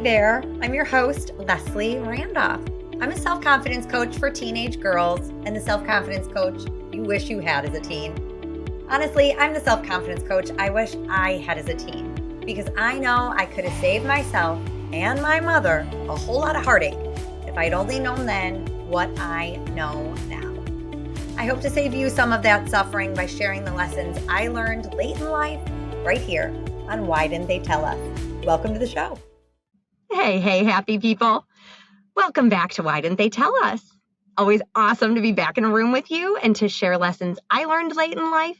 there, I'm your host, Leslie Randolph. I'm a self-confidence coach for teenage girls and the self-confidence coach you wish you had as a teen. Honestly, I'm the self-confidence coach I wish I had as a teen because I know I could have saved myself and my mother a whole lot of heartache if I'd only known then what I know now. I hope to save you some of that suffering by sharing the lessons I learned late in life right here on Why Didn't They Tell Us? Welcome to the show. Hey, happy people. Welcome back to Why Didn't They Tell Us? Always awesome to be back in a room with you and to share lessons I learned late in life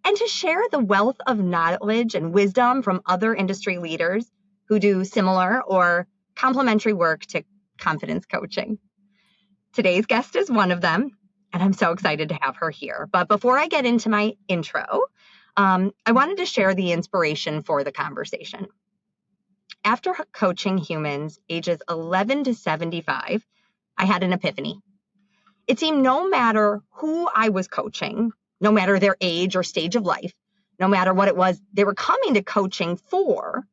and to share the wealth of knowledge and wisdom from other industry leaders who do similar or complementary work to confidence coaching. Today's guest is one of them, and I'm so excited to have her here. But before I get into my intro, I wanted to share the inspiration for the conversation. After coaching humans ages 11 to 75, I had an epiphany. It seemed no matter who I was coaching, no matter their age or stage of life, no matter what it was they were coming to coaching for,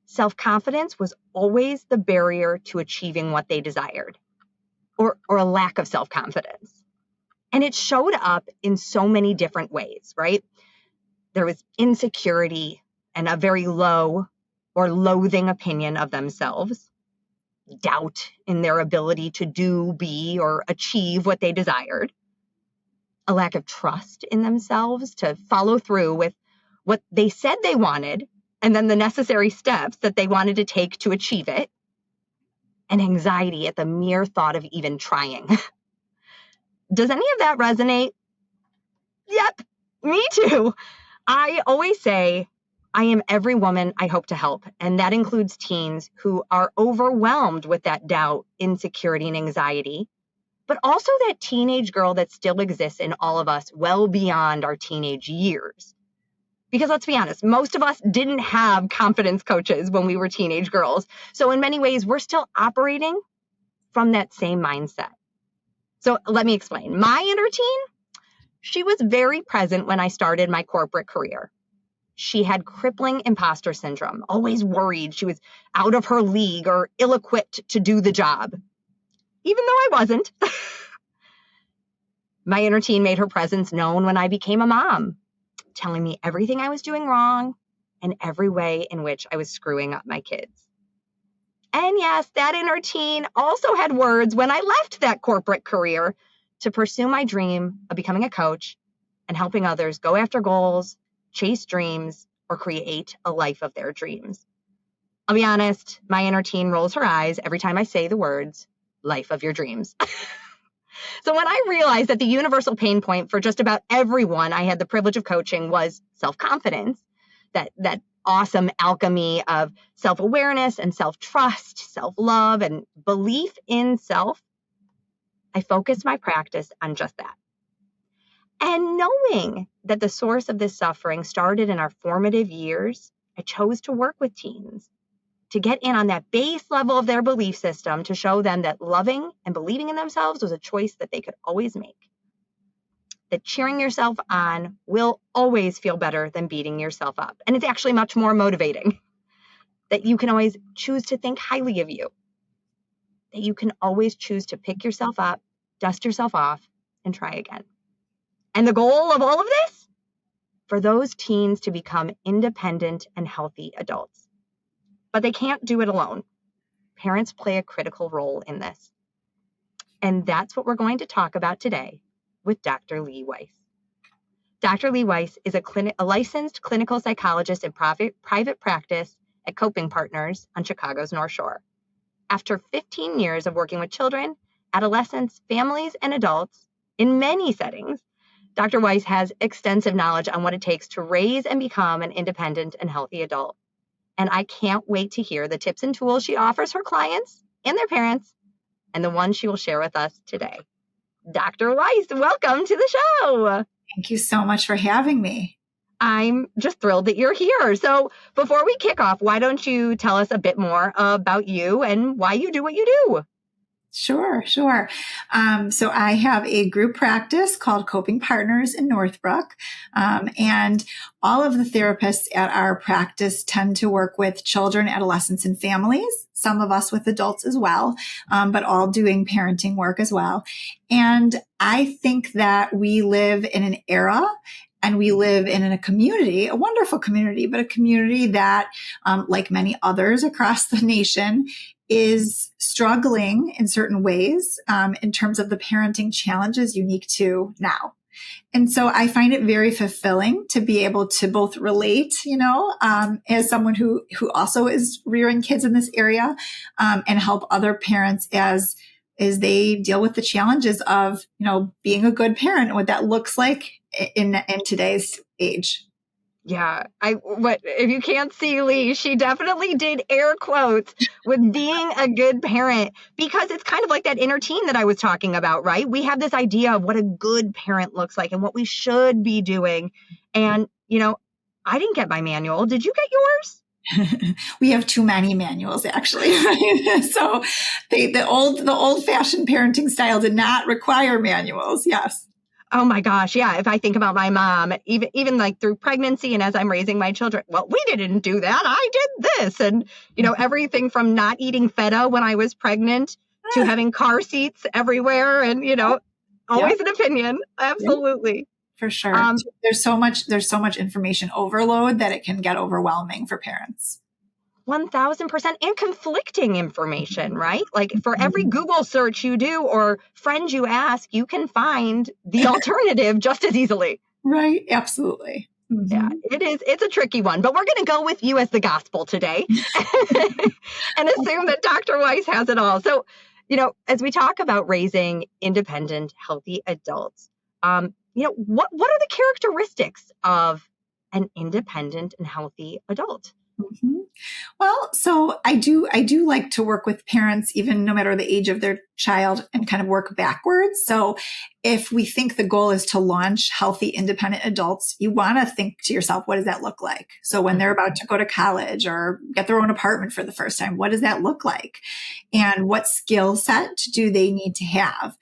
self-confidence was always the barrier to achieving what they desired, or a lack of self-confidence. And it showed up in so many different ways, right? There was insecurity and a very low or loathing opinion of themselves, doubt in their ability to do, be, or achieve what they desired, a lack of trust in themselves to follow through with what they said they wanted, and then the necessary steps that they wanted to take to achieve it, and anxiety at the mere thought of even trying. Does any of that resonate? Yep, me too. I always say, I am every woman I hope to help, and that includes teens who are overwhelmed with that doubt, insecurity, and anxiety, but also that teenage girl that still exists in all of us well beyond our teenage years. Because let's be honest, most of us didn't have confidence coaches when we were teenage girls, so in many ways, we're still operating from that same mindset. So let me explain. My inner teen, she was very present when I started my corporate career. She had crippling imposter syndrome, always worried she was out of her league or ill-equipped to do the job, even though I wasn't. My inner teen made her presence known when I became a mom, telling me everything I was doing wrong and every way in which I was screwing up my kids. And yes, that inner teen also had words when I left that corporate career to pursue my dream of becoming a coach and helping others go after goals, chase dreams, or create a life of their dreams. I'll be honest, my inner teen rolls her eyes every time I say the words, life of your dreams. So when I realized that the universal pain point for just about everyone I had the privilege of coaching was self-confidence, that awesome alchemy of self-awareness and self-trust, self-love, and belief in self, I focused my practice on just that. And knowing that the source of this suffering started in our formative years, I chose to work with teens to get in on that base level of their belief system to show them that loving and believing in themselves was a choice that they could always make. That cheering yourself on will always feel better than beating yourself up. And it's actually much more motivating. That you can always choose to think highly of you. That you can always choose to pick yourself up, dust yourself off, and try again. And the goal of all of this? For those teens to become independent and healthy adults. But they can't do it alone. Parents play a critical role in this. And that's what we're going to talk about today with Dr. Leigh Weisz. Dr. Leigh Weisz is a licensed clinical psychologist in private practice at Coping Partners on Chicago's North Shore. After 15 years of working with children, adolescents, families, and adults in many settings, Dr. Weisz has extensive knowledge on what it takes to raise and become an independent and healthy adult. And I can't wait to hear the tips and tools she offers her clients and their parents, and the ones she will share with us today. Dr. Weisz, welcome to the show. Thank you so much for having me. I'm just thrilled that you're here. So before we kick off, why don't you tell us a bit more about you and why you do what you do? Sure, sure. So I have a group practice called Coping Partners in Northbrook. And all of the therapists at our practice tend to work with children, adolescents, and families, some of us with adults as well, but all doing parenting work as well. And I think that we live in an era and we live in a community, a wonderful community, but a community that, like many others across the nation, is struggling in certain ways in terms of the parenting challenges unique to now. And so I find it very fulfilling to be able to both relate, as someone who also is rearing kids in this area, and help other parents as they deal with the challenges of, being a good parent and what that looks like in today's age. Yeah, if you can't see Leigh, she definitely did air quotes with being a good parent, because it's kind of like that inner teen that I was talking about, right? We have this idea of what a good parent looks like and what we should be doing. And, I didn't get my manual. Did you get yours? We have too many manuals, actually. So the old fashioned parenting style did not require manuals. Yes. Oh my gosh. Yeah. If I think about my mom, even like through pregnancy and as I'm raising my children, well, we didn't do that. I did this. And, everything from not eating feta when I was pregnant to having car seats everywhere. And, always an opinion. Absolutely. For sure. There's so much information overload that it can get overwhelming for parents. 1000%, and conflicting information, right? Like for every Google search you do or friend you ask, you can find the alternative just as easily. Right. Absolutely. Mm-hmm. Yeah, it's a tricky one, but we're going to go with you as the gospel today and assume that Dr. Weisz has it all. So, as we talk about raising independent, healthy adults, what are the characteristics of an independent and healthy adult? Mm-hmm. Well, so I do like to work with parents, even no matter the age of their child, and kind of work backwards. So if we think the goal is to launch healthy, independent adults, you want to think to yourself, what does that look like? So when they're about to go to college or get their own apartment for the first time, what does that look like? And what skill set do they need to have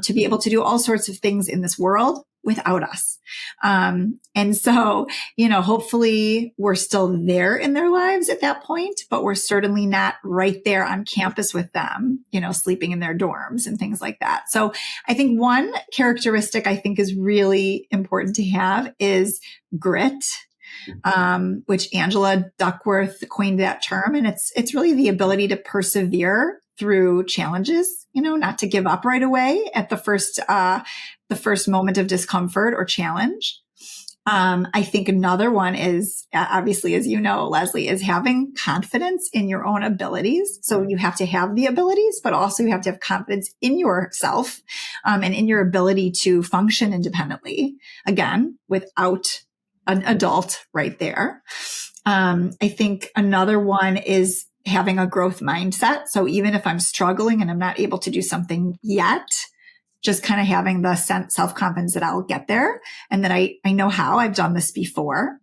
to be able to do all sorts of things in this world without us? And so, hopefully we're still there in their lives at that point, but we're certainly not right there on campus with them, sleeping in their dorms and things like that. So I think one characteristic I think is really important to have is grit. Which Angela Duckworth coined that term. And it's really the ability to persevere through challenges, not to give up right away at the first moment of discomfort or challenge. I think another one is, obviously, as you know, Leslie, is having confidence in your own abilities. So you have to have the abilities, but also you have to have confidence in yourself, and in your ability to function independently, again, without an adult right there. I think another one is having a growth mindset. So even if I'm struggling and I'm not able to do something yet, just kind of having the self-confidence that I'll get there and that I know how. I've done this before.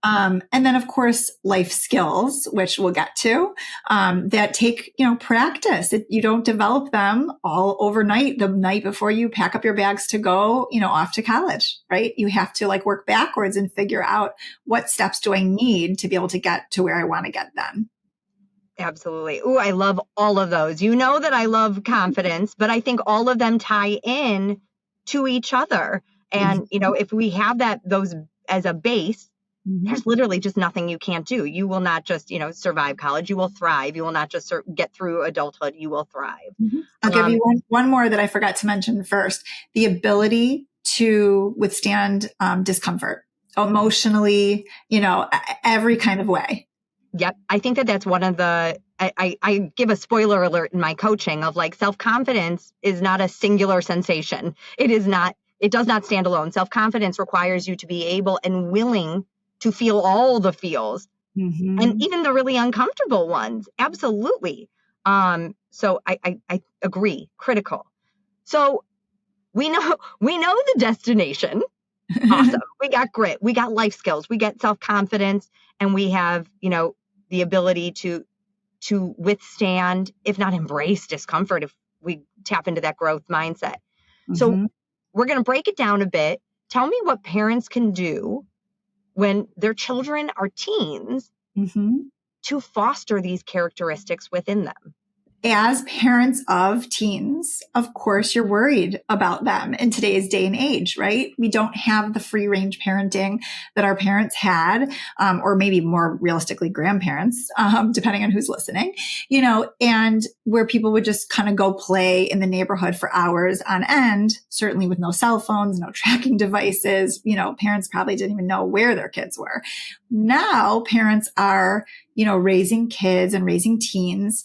And then, of course, life skills, which we'll get to, that take, practice. You don't develop them all overnight, the night before you pack up your bags to go, off to college, right? You have to work backwards and figure out what steps do I need to be able to get to where I want to get then. Absolutely. Ooh, I love all of those. You know that I love confidence, but I think all of them tie in to each other. And, if we have those as a base, there's literally just nothing you can't do. You will not just, survive college. You will thrive. You will not just get through adulthood. You will thrive. I'll give you one more that I forgot to mention first. The ability to withstand discomfort emotionally, every kind of way. Yep. I think that's one of I give a spoiler alert in my coaching of self-confidence is not a singular sensation. It does not stand alone. Self-confidence requires you to be able and willing to feel all the feels and even the really uncomfortable ones. Absolutely. So I agree. Critical. So we know the destination. Awesome. We got grit, we got life skills, we get self-confidence, and we have, the ability to withstand, if not embrace discomfort, we tap into that growth mindset. So Mm-hmm. we're going to break it down a bit. Tell me what parents can do when their children are teens Mm-hmm. to foster these characteristics within them. As parents of teens, of course, you're worried about them in today's day and age, right? We don't have the free range parenting that our parents had, or maybe more realistically, grandparents, depending on who's listening, and where people would just kind of go play in the neighborhood for hours on end, certainly with no cell phones, no tracking devices. Parents probably didn't even know where their kids were. Now parents are, raising kids and raising teens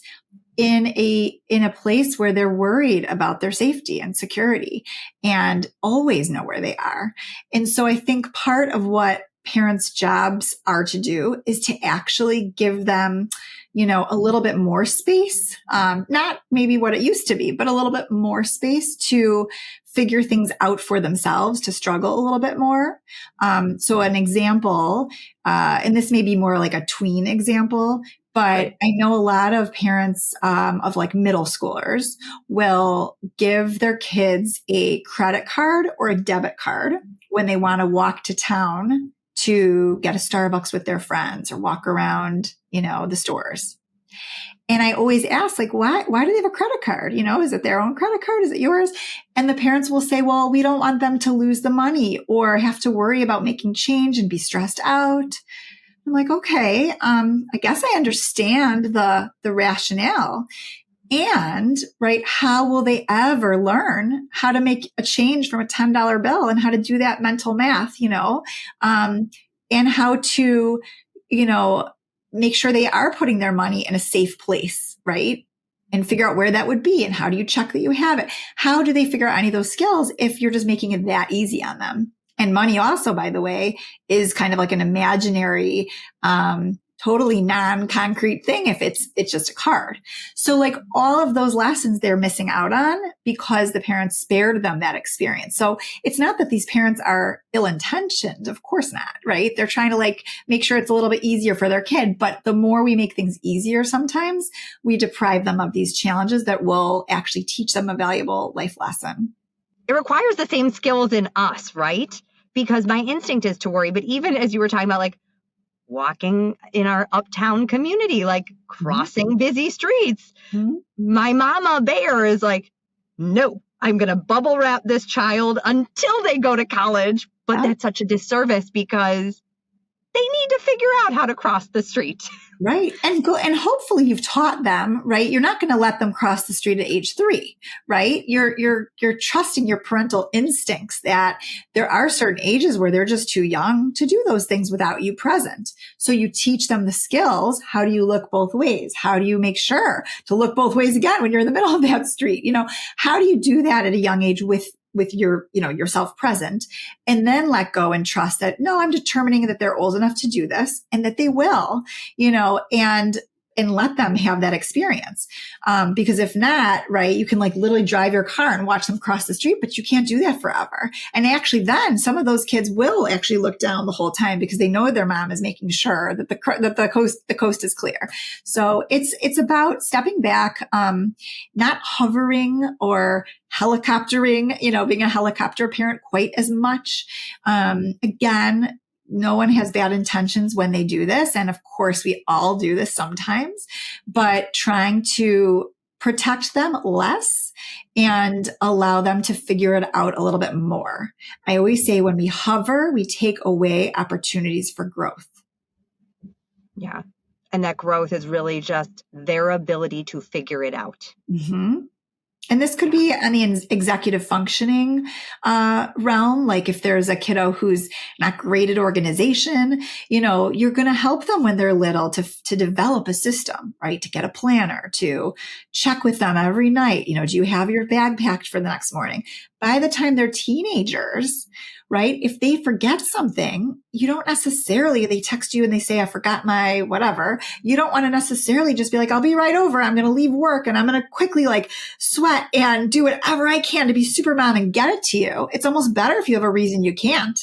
in a place where they're worried about their safety and security and always know where they are. And so I think part of what parents' jobs are to do is to actually give them, a little bit more space, not maybe what it used to be, but a little bit more space to figure things out for themselves, to struggle a little bit more. So an example, and this may be more like a tween example, but I know a lot of parents of like middle schoolers will give their kids a credit card or a debit card when they want to walk to town to get a Starbucks with their friends or walk around, the stores. And I always ask, like, why do they have a credit card? Is it their own credit card? Is it yours? And the parents will say, well, we don't want them to lose the money or have to worry about making change and be stressed out. I'm like, okay, I guess I understand the rationale. And, right, how will they ever learn how to make a change from a $10 bill and how to do that mental math, and how to, make sure they are putting their money in a safe place, right? And figure out where that would be. And how do you check that you have it? How do they figure out any of those skills if you're just making it that easy on them? And money also, by the way, is kind of like an imaginary, totally non-concrete thing if it's just a card. So like all of those lessons they're missing out on because the parents spared them that experience. So it's not that these parents are ill-intentioned. Of course not, right? They're trying to like make sure it's a little bit easier for their kid. But the more we make things easier, sometimes we deprive them of these challenges that will actually teach them a valuable life lesson. It requires the same skills in us, right? Because my instinct is to worry. But even as you were talking about, like, walking in our uptown community, like crossing busy streets, my mama bear is like, no, I'm going to bubble wrap this child until they go to college. But that's such a disservice because they need to figure out how to cross the street. Right. And hopefully you've taught them, right? You're not going to let them cross the street at age 3, right? You're trusting your parental instincts that there are certain ages where they're just too young to do those things without you present. So you teach them the skills. How do you look both ways? How do you make sure to look both ways again when you're in the middle of that street? How do you do that at a young age with your, yourself present, and then let go and trust that, no, I'm determining that they're old enough to do this and that they will, and let them have that experience. Because if not, right, you can like literally drive your car and watch them cross the street, but you can't do that forever. And actually then some of those kids will actually look down the whole time because they know their mom is making sure that the coast is clear. So it's about stepping back, not hovering or helicoptering, being a helicopter parent quite as much. Again, no one has bad intentions when they do this. And of course, we all do this sometimes, but trying to protect them less and allow them to figure it out a little bit more. I always say when we hover, we take away opportunities for growth. Yeah. And that growth is really just their ability to figure it out. Mm-hmm. And this could be on the executive functioning realm. Like if there's a kiddo who's not great at organization, you're going to help them when they're little to develop a system, right? To get a planner, to check with them every night. Do you have your bag packed for the next morning? By the time they're teenagers, right? If they forget something, you don't necessarily, they text you and they say, I forgot my whatever. You don't want to necessarily just be like, I'll be right over. I'm going to leave work and I'm going to quickly like sweat and do whatever I can to be super mom and get it to you. It's almost better if you have a reason you can't,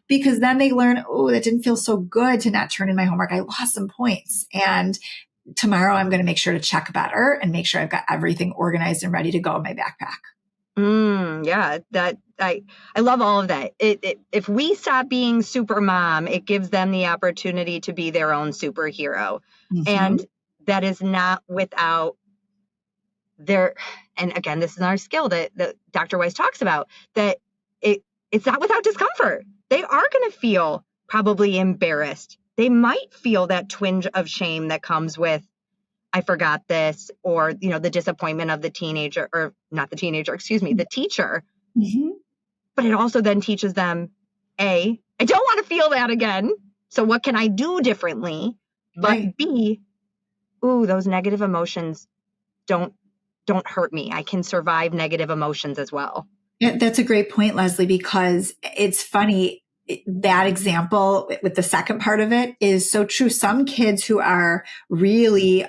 because then they learn, oh, that didn't feel so good to not turn in my homework. I lost some points. And tomorrow I'm going to make sure to check better and make sure I've got everything organized and ready to go in my backpack. Yeah, that I love all of that. If we stop being super mom, it gives them the opportunity to be their own superhero. And that is not without their, and again, this is our skill that Dr. Weisz talks about, that it's not without discomfort. They are going to feel probably embarrassed. They might feel that twinge of shame that comes with, I forgot this, or, the disappointment of the teenager, or not the teenager, the teacher. But it also then teaches them, A, I don't want to feel that again. So what can I do differently? But B, those negative emotions don't hurt me. I can survive negative emotions as well. Yeah, that's a great point, Leslie, because it's funny. That example with the second part of it is so true. Some kids who are really,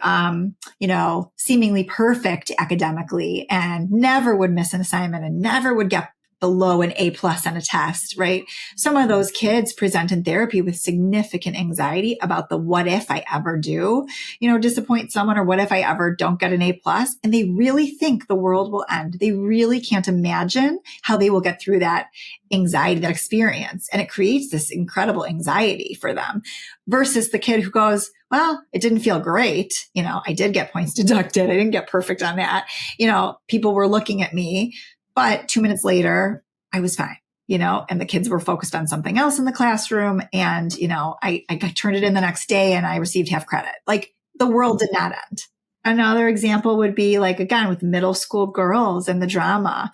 seemingly perfect academically and never would miss an assignment and never would get below an A+ on a test, right? Some of those kids present in therapy with significant anxiety about the what if I ever do, disappoint someone, or what if I ever don't get an A+, and they really think the world will end. They really can't imagine how they will get through that anxiety, that experience. And it creates this incredible anxiety for them versus the kid who goes, well, it didn't feel great. I did get points deducted. I didn't get perfect on that. People were looking at me. But 2 minutes later, I was fine, and the kids were focused on something else in the classroom. And, I turned it in the next day and I received half credit. Like the world did not end. Another example would be like, again, with middle school girls and the drama,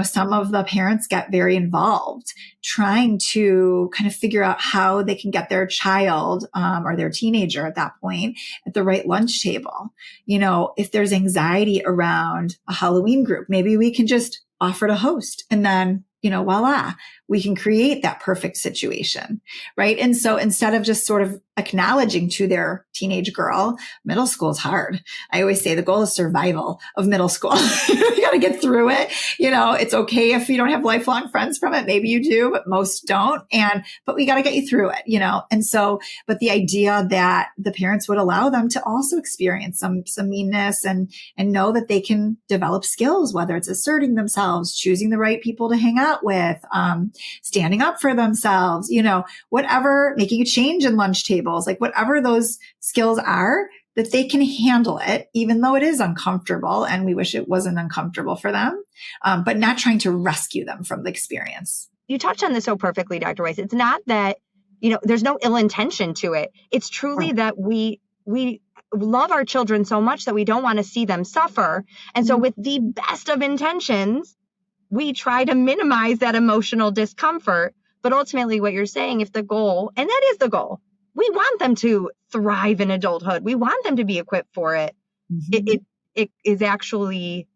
some of the parents get very involved trying to kind of figure out how they can get their child or their teenager at that point at the right lunch table. If there's anxiety around a Halloween group, maybe we can just offer to host and then, voila, we can create that perfect situation, right? And so instead of just sort of acknowledging to their teenage girl, middle school is hard. I always say the goal is survival of middle school. You got to get through it. It's okay if you don't have lifelong friends from it. Maybe you do, but most don't. But we got to get you through it, And so, but the idea that the parents would allow them to also experience some meanness and know that they can develop skills, whether it's asserting themselves, choosing the right people to hang out with, standing up for themselves, whatever, making a change in lunch tables, like whatever those skills are, that they can handle it, even though it is uncomfortable. And we wish it wasn't uncomfortable for them, but not trying to rescue them from the experience. You touched on this so perfectly, Dr. Weisz. It's not that, there's no ill intention to it. It's truly that we love our children so much that we don't want to see them suffer. And so with the best of intentions, we try to minimize that emotional discomfort. But ultimately what you're saying, if the goal, and that is the goal, we want them to thrive in adulthood. We want them to be equipped for it. It is actually,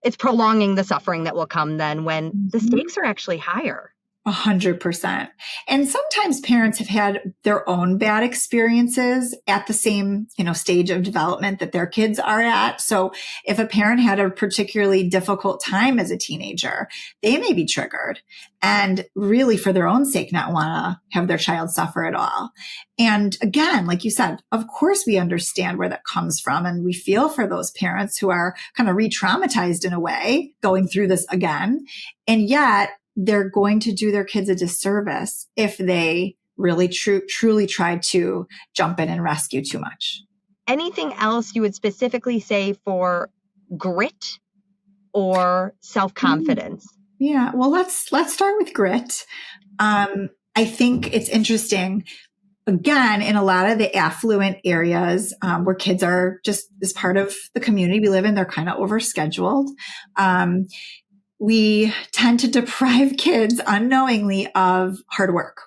it's prolonging the suffering that will come then when the stakes are actually higher. 100%. And sometimes parents have had their own bad experiences at the same, stage of development that their kids are at. So if a parent had a particularly difficult time as a teenager, they may be triggered and really for their own sake, not want to have their child suffer at all. And again, like you said, of course we understand where that comes from. And we feel for those parents who are kind of re-traumatized in a way, going through this again. And yet, they're going to do their kids a disservice if they really truly try to jump in and rescue too much. Anything else you would specifically say for grit or self-confidence? Yeah, well, let's start with grit. I think it's interesting. Again, in a lot of the affluent areas where kids are just as part of the community we live in, they're kind of overscheduled. We tend to deprive kids unknowingly of hard work.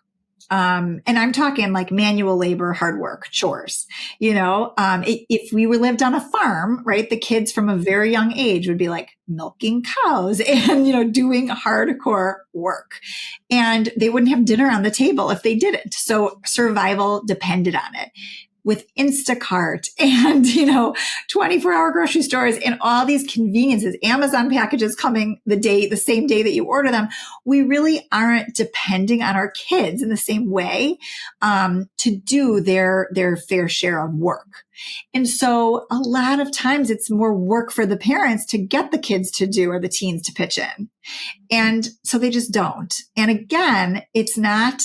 And I'm talking like manual labor, hard work, chores. If we lived on a farm, right, the kids from a very young age would be like milking cows and, doing hardcore work. And they wouldn't have dinner on the table if they didn't. So survival depended on it. with Instacart and, 24-hour grocery stores and all these conveniences, Amazon packages coming the same day that you order them, we really aren't depending on our kids in the same way to do their fair share of work. And so a lot of times it's more work for the parents to get the kids to do or the teens to pitch in. And so they just don't. And again, it's not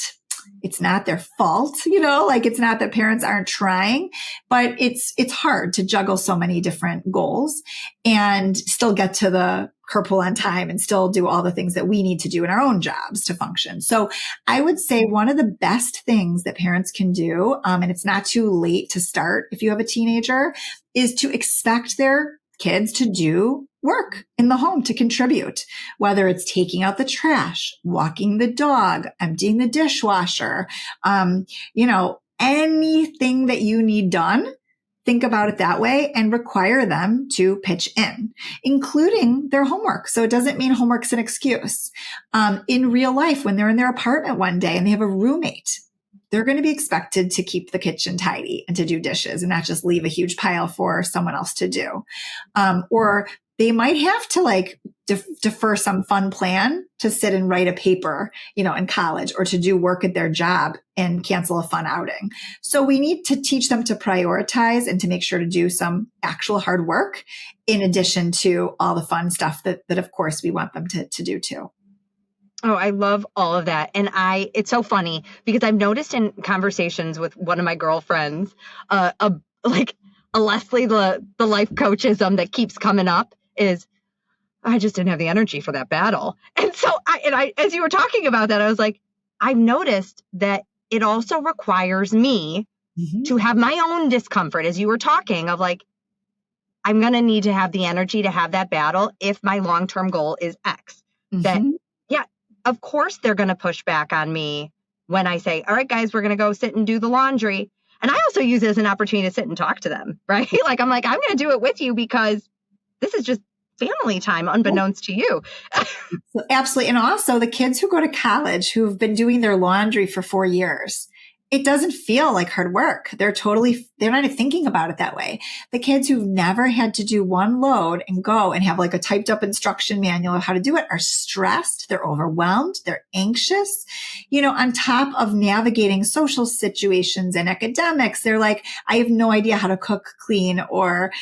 their fault, it's not that parents aren't trying, but it's hard to juggle so many different goals and still get to the carpool on time and still do all the things that we need to do in our own jobs to function. So I would say one of the best things that parents can do, and it's not too late to start if you have a teenager, is to expect their kids to do work in the home, to contribute, whether it's taking out the trash, walking the dog, emptying the dishwasher, anything that you need done. Think about it that way and require them to pitch in, including their homework. So it doesn't mean homework's an excuse. In real life, when they're in their apartment one day and they have a roommate, they're going to be expected to keep the kitchen tidy and to do dishes and not just leave a huge pile for someone else to do. Or they might have to defer some fun plan to sit and write a paper, in college, or to do work at their job and cancel a fun outing. So we need to teach them to prioritize and to make sure to do some actual hard work in addition to all the fun stuff that of course we want them to do too. Oh, I love all of that. And it's so funny because I've noticed in conversations with one of my girlfriends, a Leslie, the life coachism that keeps coming up is, I just didn't have the energy for that battle. And so I, as you were talking about that, I was like, I've noticed that it also requires me to have my own discomfort, as you were talking of I'm going to need to have the energy to have that battle if my long-term goal is X. That, yeah, of course they're going to push back on me when I say, all right, guys, we're going to go sit and do the laundry. And I also use it as an opportunity to sit and talk to them, right? I'm going to do it with you because this is just family time, unbeknownst to you. Absolutely. And also the kids who go to college who've been doing their laundry for 4 years, it doesn't feel like hard work. They're not even thinking about it that way. The kids who've never had to do one load and go and have a typed up instruction manual of how to do it are stressed. They're overwhelmed. They're anxious, on top of navigating social situations and academics. They're I have no idea how to cook, clean, or,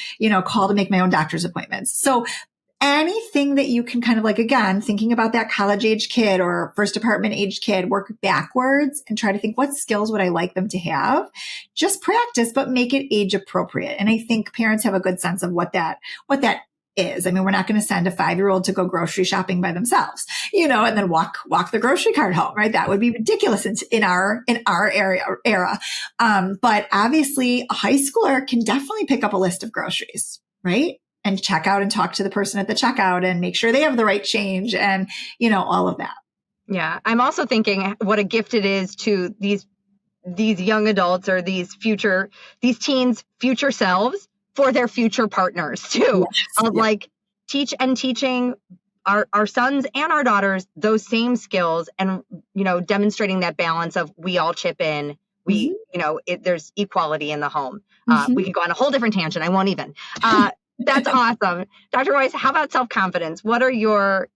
call to make my own doctor's appointments. So anything that you can again, thinking about that college age kid or first apartment age kid, work backwards and try to think what skills would I like them to have? Just practice, but make it age appropriate. And I think parents have a good sense of what that is. I mean, we're not going to send a 5-year-old to go grocery shopping by themselves, and then walk the grocery cart home, right? That would be ridiculous in our era. But obviously a high schooler can definitely pick up a list of groceries, right? And check out and talk to the person at the checkout and make sure they have the right change and, all of that. Yeah. I'm also thinking what a gift it is to these young adults or these teens' future selves for their future partners too. Yes. Teaching our sons and our daughters those same skills and, demonstrating that balance of we all chip in. There's equality in the home. We can go on a whole different tangent. I won't even. That's awesome. Dr. Weisz, how about self-confidence? What are your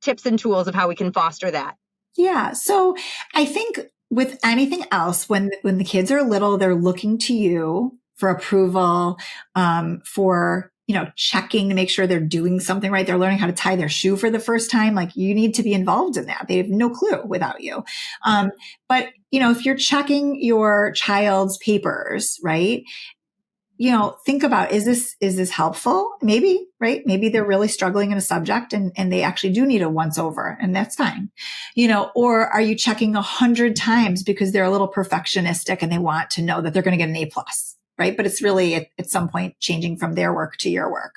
tips and tools of how we can foster that? Yeah. So I think with anything else, when the kids are little, they're looking to you for approval, for, checking to make sure they're doing something right. They're learning how to tie their shoe for the first time. You need to be involved in that. They have no clue without you. But, if you're checking your child's papers, right? Think about, is this helpful? Maybe, right? Maybe they're really struggling in a subject and they actually do need a once over, and that's fine. Or are you checking 100 times because they're a little perfectionistic and they want to know that they're going to get an A+, right? But it's really at some point changing from their work to your work.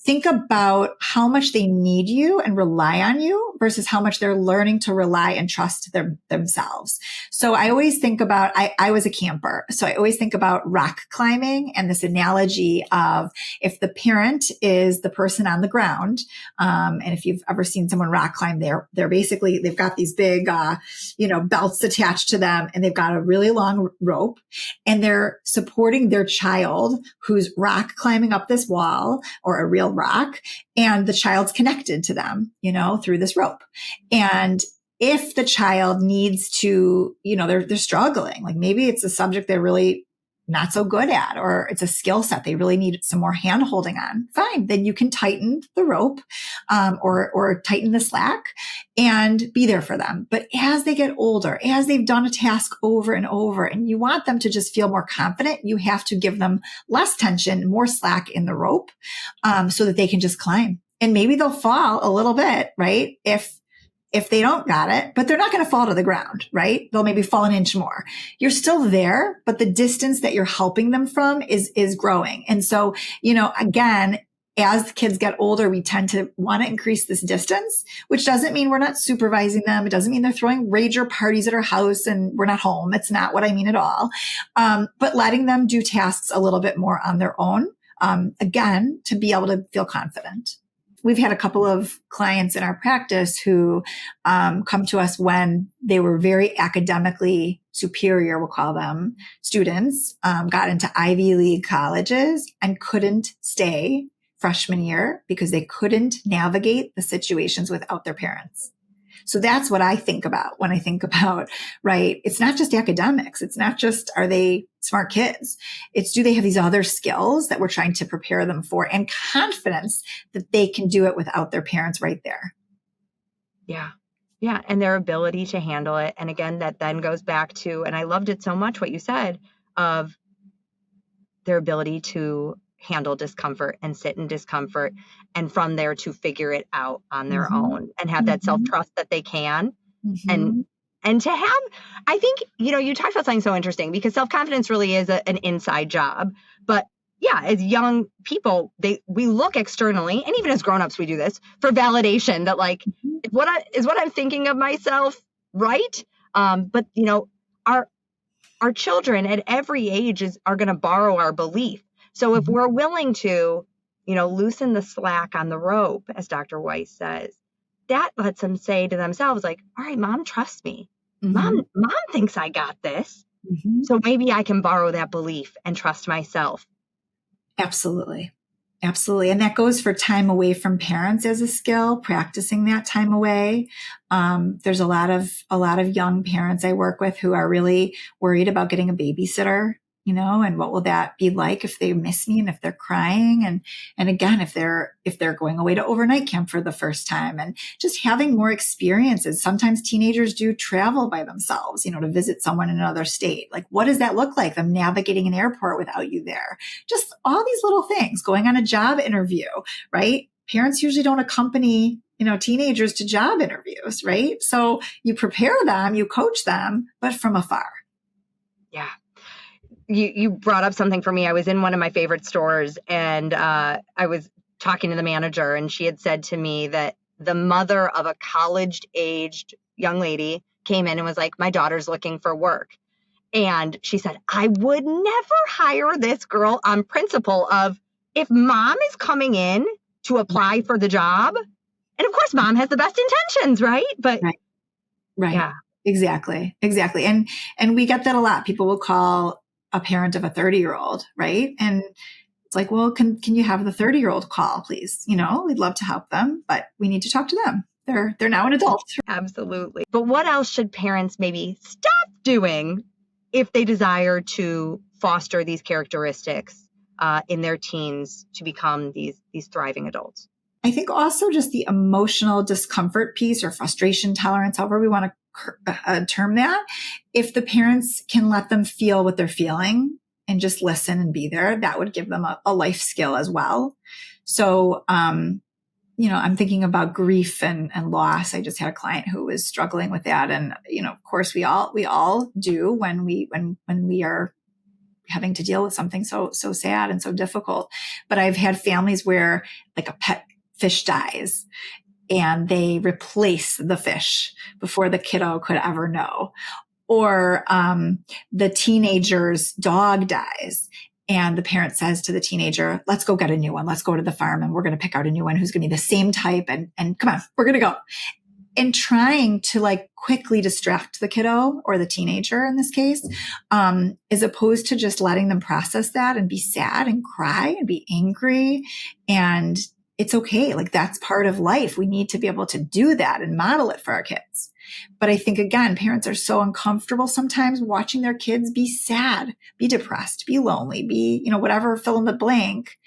think about how much they need you and rely on you versus how much they're learning to rely and trust themselves. So I always think about, I was a camper. So I always think about rock climbing and this analogy of if the parent is the person on the ground, and if you've ever seen someone rock climb, they're basically, they've got these big, belts attached to them, and they've got a really long rope, and they're supporting their child who's rock climbing up this wall or a real rock, and the child's connected to them, through this rope. And if the child needs to, they're struggling, like maybe it's a subject they're really not so good at, or it's a skill set they really need some more hand holding on, fine. Then you can tighten the rope, or tighten the slack and be there for them. But as they get older, as they've done a task over and over, and you want them to just feel more confident, you have to give them less tension, more slack in the rope, so that they can just climb. And maybe they'll fall a little bit, right? If they don't got it, but they're not going to fall to the ground, right? They'll maybe fall an inch more. You're still there, but the distance that you're helping them from is growing. And so, again, as the kids get older, we tend to want to increase this distance, which doesn't mean we're not supervising them. It doesn't mean they're throwing rager parties at our house and we're not home. It's not what I mean at all. But letting them do tasks a little bit more on their own, again, to be able to feel confident. We've had a couple of clients in our practice who come to us when they were very academically superior, we'll call them, students, got into Ivy League colleges and couldn't stay freshman year because they couldn't navigate the situations without their parents. So that's what I think about when I think about, right? It's not just academics. It's not just, are they smart kids? It's, do they have these other skills that we're trying to prepare them for, and confidence that they can do it without their parents right there. Yeah. Yeah. And their ability to handle it. And again, that then goes back to, and I loved it so much what you said, of their ability to handle discomfort and sit in discomfort, and from there to figure it out on their own and have that self-trust that they can. And to have, I think, you talked about something so interesting, because self-confidence really is an inside job. But yeah, as young people, we look externally, and even as grown-ups, we do this for validation that, like, is what I'm thinking of myself right? But our children at every age are going to borrow our belief. So if we're willing to, loosen the slack on the rope, as Dr. Weisz says, that lets them say to themselves, like, all right, mom trusts me. Mom thinks I got this. So maybe I can borrow that belief and trust myself. Absolutely. Absolutely. And that goes for time away from parents as a skill, practicing that time away. There's a lot of young parents I work with who are really worried about getting a babysitter, and what will that be like if they miss me and if they're crying, and again, if they're going away to overnight camp for the first time, and just having more experiences. Sometimes teenagers do travel by themselves, to visit someone in another state. Like, what does that look like? Them navigating an airport without you there. Just all these little things, going on a job interview, right? Parents usually don't accompany, teenagers to job interviews, right? So you prepare them, you coach them, but from afar. Yeah. You brought up something for me. I was in one of my favorite stores, and I was talking to the manager, and she had said to me that the mother of a college-aged young lady came in and was like, my daughter's looking for work. And she said, I would never hire this girl on principle of, if mom is coming in to apply for the job, and of course mom has the best intentions, right? But right. Yeah. Exactly. And we get that a lot. People will call a parent of a 30-year-old, right? And it's like, well, can you have the 30-year-old call, please? We'd love to help them, but we need to talk to them. They're now an adult. Absolutely. But what else should parents maybe stop doing if they desire to foster these characteristics in their teens to become these thriving adults? I think also just the emotional discomfort piece, or frustration tolerance, however we want to term that. If the parents can let them feel what they're feeling and just listen and be there, that would give them a life skill as well. So, I'm thinking about grief and loss. I just had a client who was struggling with that. And, of course we all do when we having to deal with something so sad and so difficult. But I've had families where like a pet fish dies and they replace the fish before the kiddo could ever know. Or the teenager's dog dies and the parent says to the teenager, let's go get a new one. Let's go to the farm and we're going to pick out a new one who's going to be the same type. And come on, we're going to go. And trying to like quickly distract the kiddo or the teenager in this case, as opposed to just letting them process that and be sad and cry and be angry. And it's okay. Like that's part of life. We need to be able to do that and model it for our kids. But I think, again, parents are so uncomfortable sometimes watching their kids be sad, be depressed, be lonely, be, whatever, fill in the blank,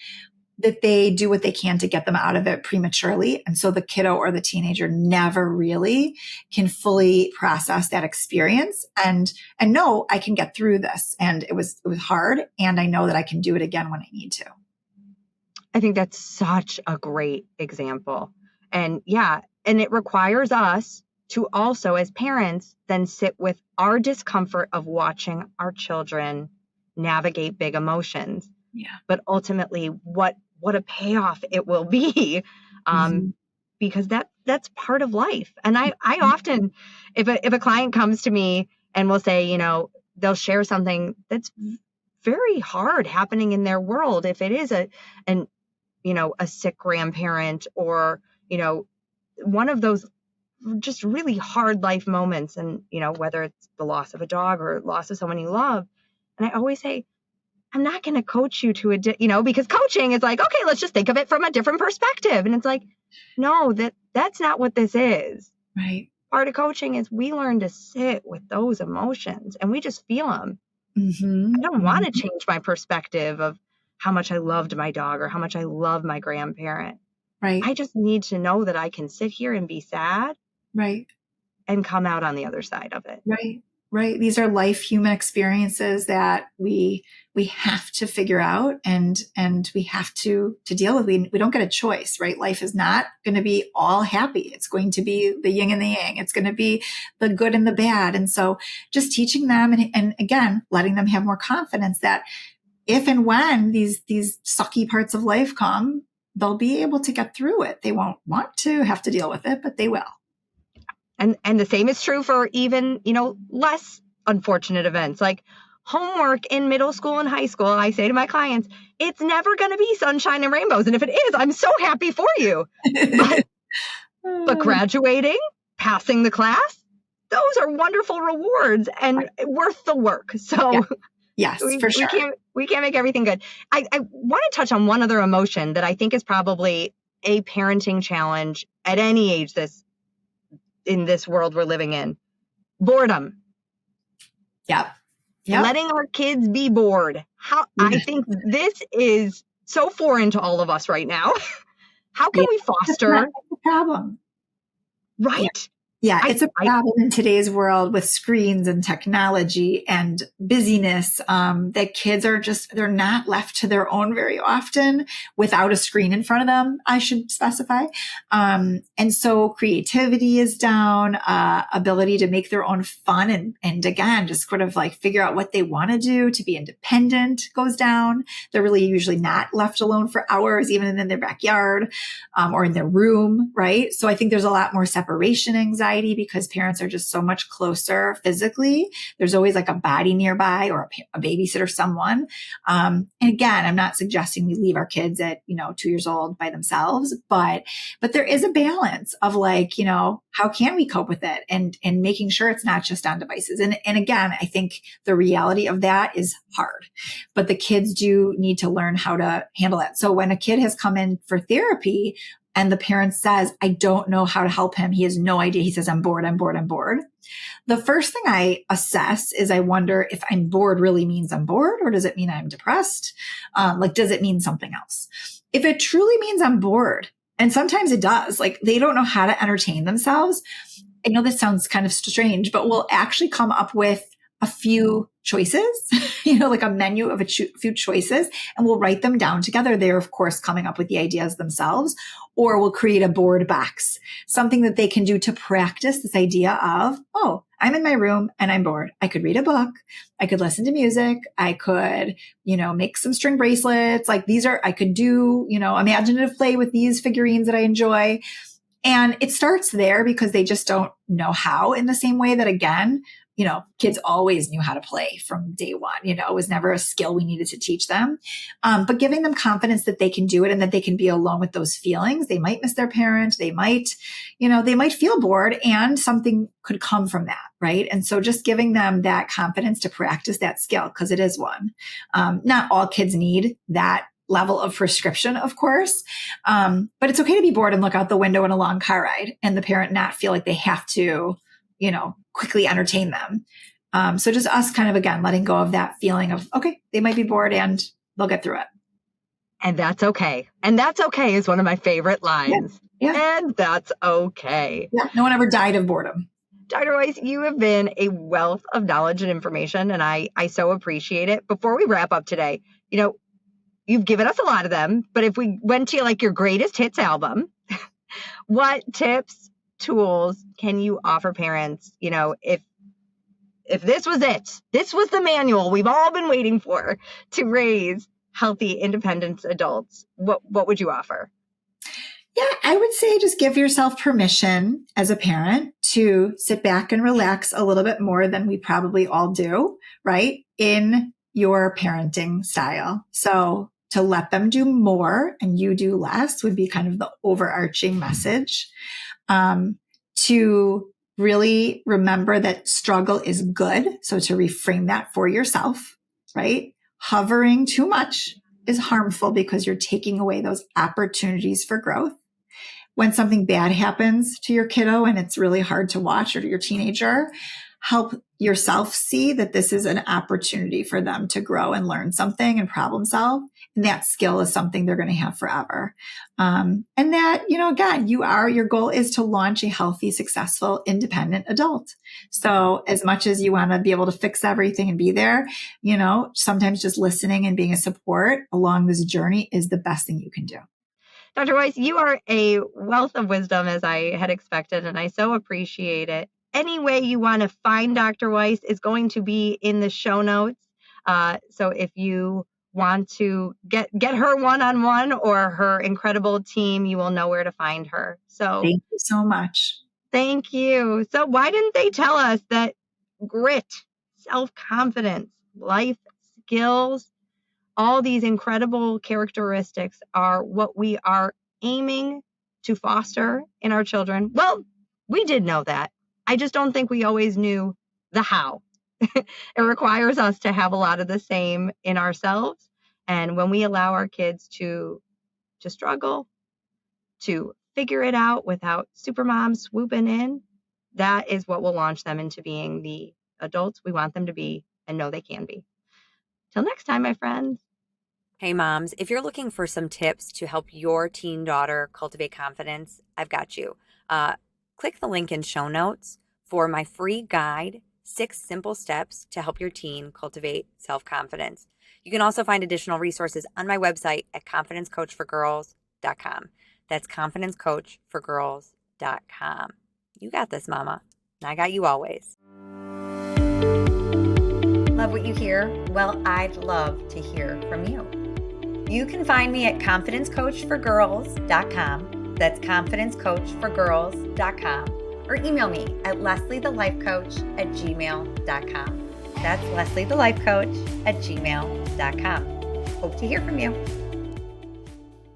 that they do what they can to get them out of it prematurely. And so the kiddo or the teenager never really can fully process that experience and know I can get through this. And it was hard. And I know that I can do it again when I need to. I think that's such a great example. And it requires us to also, as parents, then sit with our discomfort of watching our children navigate big emotions. Yeah. But ultimately, what a payoff it will be, because that's part of life. And I often, if a client comes to me and will say, they'll share something that's very hard happening in their world, if it is a sick grandparent or one of those just really hard life moments, and whether it's the loss of a dog or loss of someone you love. And I always say, I'm not going to coach you to because coaching is like, okay, let's just think of it from a different perspective. And it's like, no, that's not what this is. Right. Part of coaching is we learn to sit with those emotions and we just feel them. I don't want to change my perspective of how much I loved my dog or how much I love my grandparent. Right. I just need to know that I can sit here and be sad. Right. And come out on the other side of it. Right. Right. These are life human experiences that we have to figure out and we have to deal with. We don't get a choice, right? Life is not going to be all happy. It's going to be the yin and the yang. It's going to be the good and the bad. And so just teaching them and again, letting them have more confidence that if and when these sucky parts of life come, they'll be able to get through it. They won't want to have to deal with it, but they will. And the same is true for even, less unfortunate events like homework in middle school and high school. I say to my clients, it's never going to be sunshine and rainbows. And if it is, I'm so happy for you. But graduating, passing the class, those are wonderful rewards and worth the work. So yes, for sure. We can't make everything good. I want to touch on one other emotion that I think is probably a parenting challenge at any age in this world we're living in. Boredom. Yep. Letting our kids be bored. I think this is so foreign to all of us right now. How can we foster? That's the problem. Right. Yeah, it's a problem in today's world with screens and technology and busyness, that kids are they're not left to their own very often without a screen in front of them, I should specify. And so creativity is down, ability to make their own fun and again, just sort of like figure out what they want to do to be independent goes down. They're really usually not left alone for hours, even in their backyard, or in their room, right? So I think there's a lot more separation anxiety because parents are just so much closer physically. There's always like a body nearby or a babysitter, someone. And again, I'm not suggesting we leave our kids at, 2 years old by themselves, but there is a balance of like, how can we cope with it and making sure it's not just on devices. And again, I think the reality of that is hard, but the kids do need to learn how to handle that. So when a kid has come in for therapy, and the parent says, I don't know how to help him. He has no idea. He says, I'm bored. The first thing I assess is I wonder if I'm bored really means I'm bored, or does it mean I'm depressed? Does it mean something else? If it truly means I'm bored, and sometimes it does, like they don't know how to entertain themselves. I know this sounds kind of strange, but we'll actually come up with a few choices, like a menu of a few choices, and we'll write them down together. They're, of course, coming up with the ideas themselves, or we'll create a board box, something that they can do to practice this idea of, oh, I'm in my room and I'm bored. I could read a book. I could listen to music. I could, make some string bracelets. I could do, imaginative play with these figurines that I enjoy. And it starts there because they just don't know how, in the same way that, again, kids always knew how to play from day one. It was never a skill we needed to teach them. But giving them confidence that they can do it and that they can be alone with those feelings. They might miss their parent. They might feel bored, and something could come from that. Right. And so just giving them that confidence to practice that skill, because it is one. Not all kids need that level of prescription, of course. But it's okay to be bored and look out the window in a long car ride, and the parent not feel like they have to, quickly entertain them. So just us kind of, again, letting go of that feeling of, okay, they might be bored and they'll get through it. And that's okay. And that's okay is one of my favorite lines. Yeah. And that's okay. Yeah. No one ever died of boredom. Dr. Weisz, you have been a wealth of knowledge and information, and I so appreciate it. Before we wrap up today, you've given us a lot of them, but if we went to your greatest hits album, what tips, tools can you offer parents? If this was it, this was the manual we've all been waiting for to raise healthy, independent adults, what would you offer? Yeah, I would say just give yourself permission as a parent to sit back and relax a little bit more than we probably all do, right? In your parenting style. So to let them do more and you do less would be kind of the overarching message. To really remember that struggle is good. So to reframe that for yourself, right? Hovering too much is harmful because you're taking away those opportunities for growth. When something bad happens to your kiddo and it's really hard to watch, or to your teenager, help yourself see that this is an opportunity for them to grow and learn something and problem solve. And that skill is something they're going to have forever. And that, again, your goal is to launch a healthy, successful, independent adult. So as much as you want to be able to fix everything and be there, sometimes just listening and being a support along this journey is the best thing you can do. Dr. Weisz, you are a wealth of wisdom, as I had expected, and I so appreciate it. Any way you want to find Dr. Weisz is going to be in the show notes. So if you want to get her one-on-one or her incredible team, you will know where to find her. So thank you so much. Thank you. So why didn't they tell us that grit, self-confidence, life skills, all these incredible characteristics are what we are aiming to foster in our children? Well, we did know that. I just don't think we always knew the how. It requires us to have a lot of the same in ourselves. And when we allow our kids to struggle, to figure it out without supermom swooping in, that is what will launch them into being the adults we want them to be and know they can be. Till next time, my friends. Hey moms, if you're looking for some tips to help your teen daughter cultivate confidence, I've got you. Click the link in show notes for my free guide, 6 simple steps to help your teen cultivate self-confidence. You can also find additional resources on my website at confidencecoachforgirls.com. That's confidencecoachforgirls.com. You got this, mama. I got you always. Love what you hear? Well, I'd love to hear from you. You can find me at confidencecoachforgirls.com. That's confidencecoachforgirls.com. Or email me at lesliethelifecoach@gmail.com. That's lesliethelifecoach@gmail.com. Hope to hear from you.